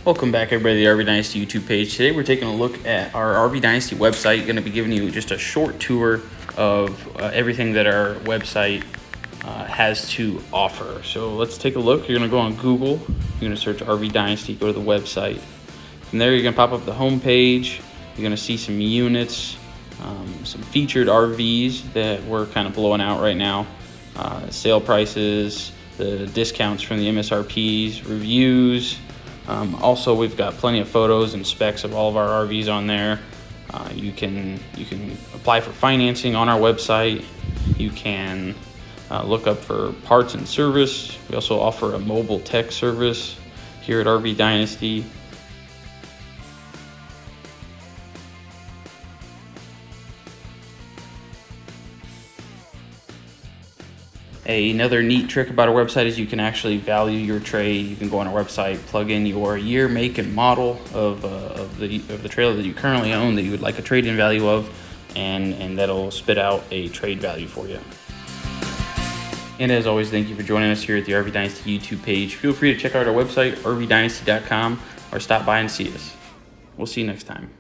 Welcome back, everybody, to the RV Dynasty YouTube page. Today we're taking a look at our RV Dynasty website. Going to be giving you just a short tour of everything that our website has to offer. So let's take a look. You're going to go on Google. You're going to search RV Dynasty, go to the website. From there, you're going to pop up the home page. You're going to see some units, some featured RVs that we're kind of blowing out right now, sale prices, the discounts from the MSRPs, reviews. Also, we've got plenty of photos and specs of all of our RVs on there. You can apply for financing on our website. You can look up for parts and service. We also offer a mobile tech service here at RV Dynasty. Another neat trick about our website is you can actually value your trade. You can go on our website, plug in your year, make, and model of the trailer that you currently own that you would like a trade-in value of, and that'll spit out a trade value for you. And as always, thank you for joining us here at the RV Dynasty YouTube page. Feel free to check out our website, rvdynasty.com, or stop by and see us. We'll see you next time.